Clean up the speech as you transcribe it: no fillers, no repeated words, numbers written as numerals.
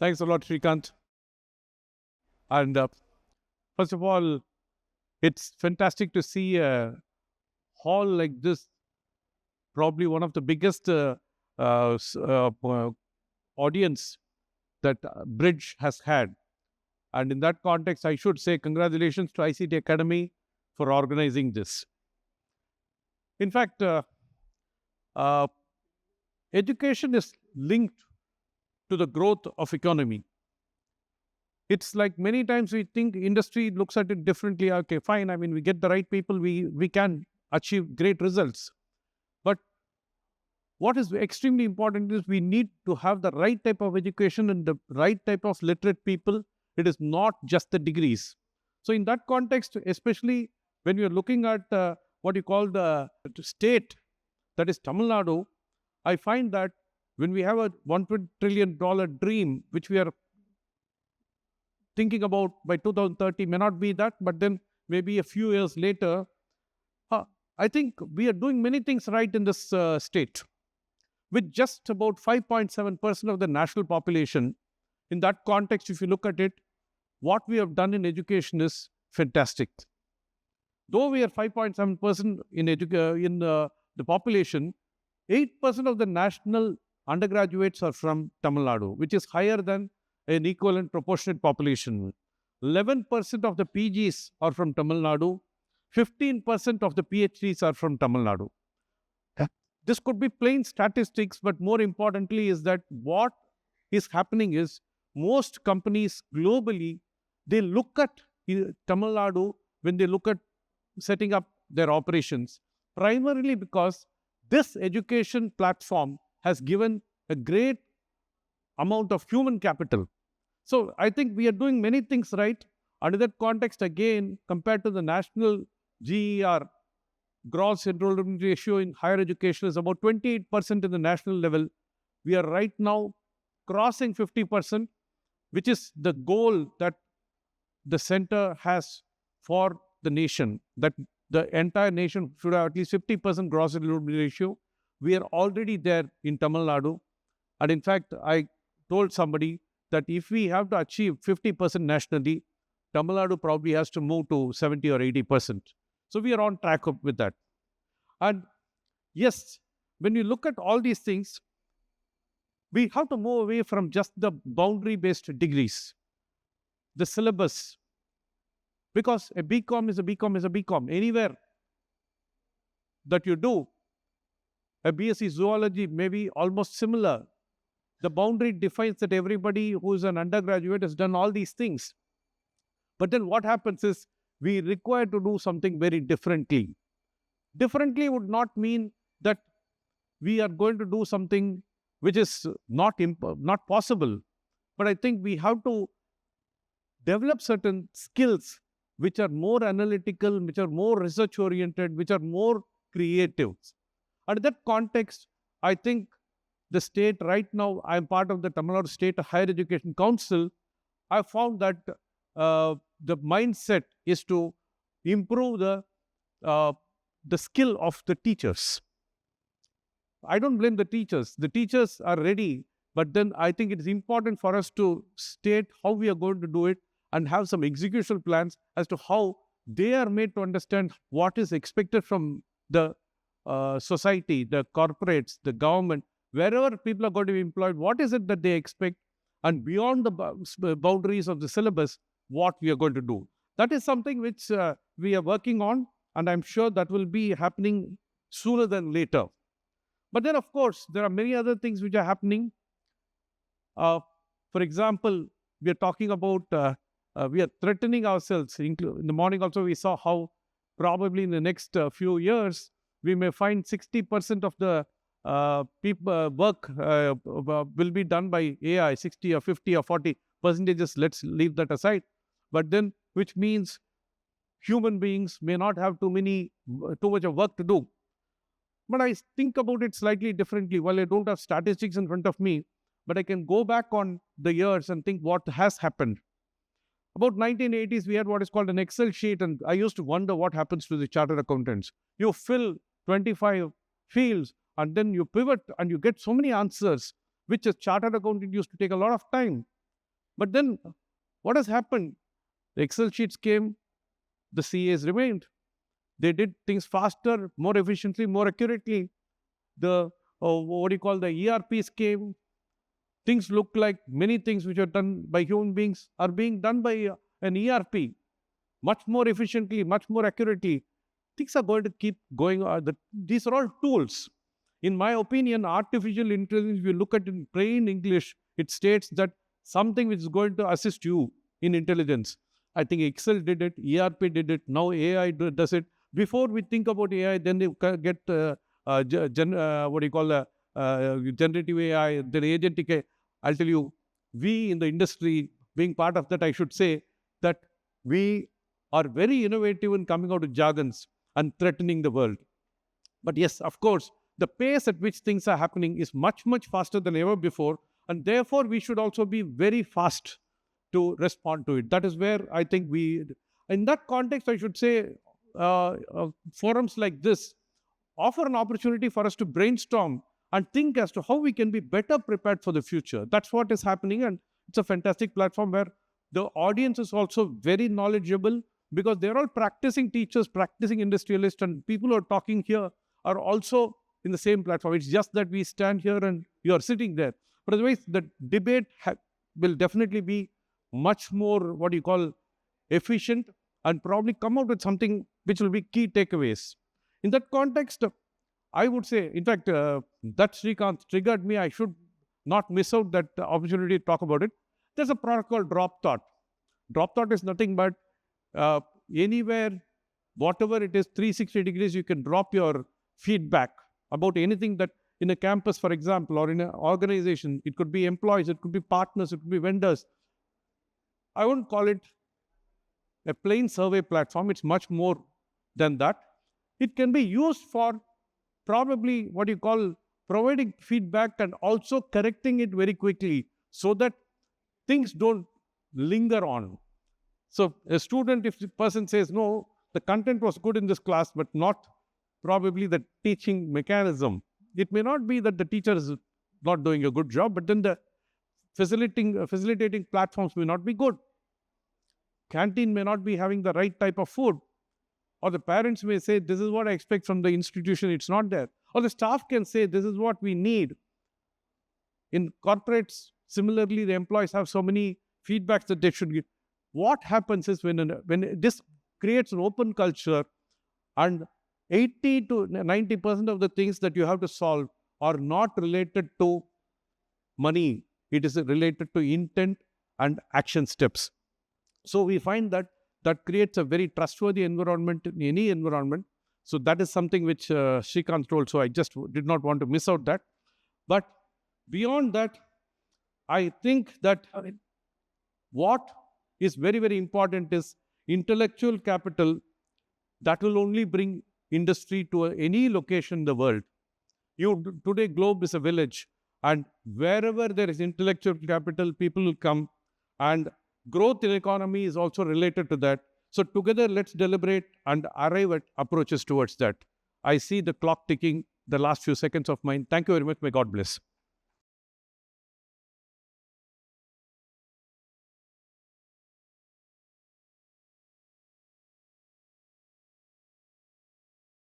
Thanks a lot, Shrikant. And first of all, it's fantastic to see a hall like this, probably one of the biggest audience that Bridge has had. And in that context, I should say congratulations to ICT Academy for organizing this. In fact, uh, education is linked to the growth of economy. It's like many times we think industry looks at it differently. Okay, fine. I mean, we get the right people, we can achieve great results. But what is extremely important is we need to have the right type of education and the right type of literate people. It is not just the degrees. So in that context, especially when you're looking at what you call the state, that is Tamil Nadu, I find that when we have a $1 trillion dream, which we are thinking about by 2030, may not be that, but then maybe a few years later, I think we are doing many things right in this state. With just about 5.7% of the national population, in that context, if you look at it, what we have done in education is fantastic. Though we are 5.7% in the population, 8% of the national undergraduates are from Tamil Nadu, which is higher than an equivalent proportionate population. 11% of the PGs are from Tamil Nadu. 15% of the PhDs are from Tamil Nadu. This could be plain statistics, but more importantly is that what is happening is most companies globally, they look at Tamil Nadu when they look at setting up their operations, primarily because this education platform has given a great amount of human capital. So I think we are doing many things right. Under that context, again, compared to the national GER, gross enrollment ratio in higher education is about 28% in the national level. We are right now crossing 50%, which is the goal that the center has for the nation, that the entire nation should have at least 50% gross enrollment ratio. We are already there in Tamil Nadu. And in fact, I told somebody that if we have to achieve 50% nationally, Tamil Nadu probably has to move to 70 or 80%. So we are on track with that. And yes, when you look at all these things, we have to move away from just the boundary-based degrees, the syllabus, because a BCom is a BCom is a BCom. Anywhere that you do, a BSc zoology may be almost similar. The boundary defines that everybody who is an undergraduate has done all these things. But then what happens is we require to do something very differently. Differently would not mean that we are going to do something which is not possible. But I think we have to develop certain skills which are more analytical, which are more research-oriented, which are more creative. And in that context, I think the state right now, I'm part of the Tamil Nadu State Higher Education Council. I found that the mindset is to improve the skill of the teachers. I don't blame the teachers. The teachers are ready, but then I think it is important for us to state how we are going to do it and have some execution plans as to how they are made to understand what is expected from the society, the corporates, the government, wherever people are going to be employed, what is it that they expect, and beyond the boundaries of the syllabus, what we are going to do. That is something which we are working on, and I'm sure that will be happening sooner than later. But then, of course, there are many other things which are happening. For example, we are talking about, we are threatening ourselves. In the morning also, we saw how probably in the next few years, we may find 60% of the work will be done by AI, 60 or 50 or 40 percentages. Let's leave that aside. But then, which means human beings may not have too much of work to do. But I think about it slightly differently. Well, I don't have statistics in front of me, but I can go back on the years and think what has happened. About 1980s, we had what is called an Excel sheet, and I used to wonder what happens to the chartered accountants. You fill 25 fields, and then you pivot, and you get so many answers, which a chartered accountant used to take a lot of time. But then what has happened? The Excel sheets came, the CAs remained. They did things faster, more efficiently, more accurately. The the ERPs came. Things look like many things which are done by human beings are being done by an ERP much more efficiently, much more accurately. Things are going to keep going. These are all tools. In my opinion, artificial intelligence, if you look at it in plain English, it states that something which is going to assist you in intelligence. I think Excel did it, ERP did it, now AI does it. Before we think about AI, then they get generative AI, then agentic AI. I'll tell you, we in the industry, being part of that, I should say that we are very innovative in coming out with jargons and threatening the world. But yes, of course, the pace at which things are happening is much, much faster than ever before. And therefore, we should also be very fast to respond to it. That is where I think in that context, I should say, forums like this offer an opportunity for us to brainstorm and think as to how we can be better prepared for the future. That's what is happening. And it's a fantastic platform where the audience is also very knowledgeable because they're all practicing teachers, practicing industrialists, and people who are talking here are also in the same platform. It's just that we stand here and you are sitting there. But otherwise, the debate will definitely be much more, efficient, and probably come out with something which will be key takeaways. In that context, I would say, in fact, that Srikanth triggered me. I should not miss out that opportunity to talk about it. There's a product called Drop Thought. Drop Thought is nothing but anywhere, whatever it is, 360 degrees, you can drop your feedback about anything that in a campus, for example, or in an organization. It could be employees, it could be partners, it could be vendors. I wouldn't call it a plain survey platform. It's much more than that. It can be used for probably providing feedback and also correcting it very quickly so that things don't linger on. So a student, if the person says, no, the content was good in this class, but not probably the teaching mechanism. It may not be that the teacher is not doing a good job, but then the facilitating platforms may not be good. Canteen may not be having the right type of food. Or the parents may say, this is what I expect from the institution, it's not there. Or the staff can say, this is what we need. In corporates, similarly, the employees have so many feedbacks that they should give. What happens is when this creates an open culture and 80 to 90% of the things that you have to solve are not related to money. It is related to intent and action steps. So we find that creates a very trustworthy environment in any environment. So that is something which Srikanth told. So I just did not want to miss out that. But beyond that, I think that what is very, very important is intellectual capital that will only bring industry to any location in the world. Today, globe is a village, and wherever there is intellectual capital, people will come, and growth in economy is also related to that. So together, let's deliberate and arrive at approaches towards that. I see the clock ticking, the last few seconds of mine. Thank you very much. May God bless.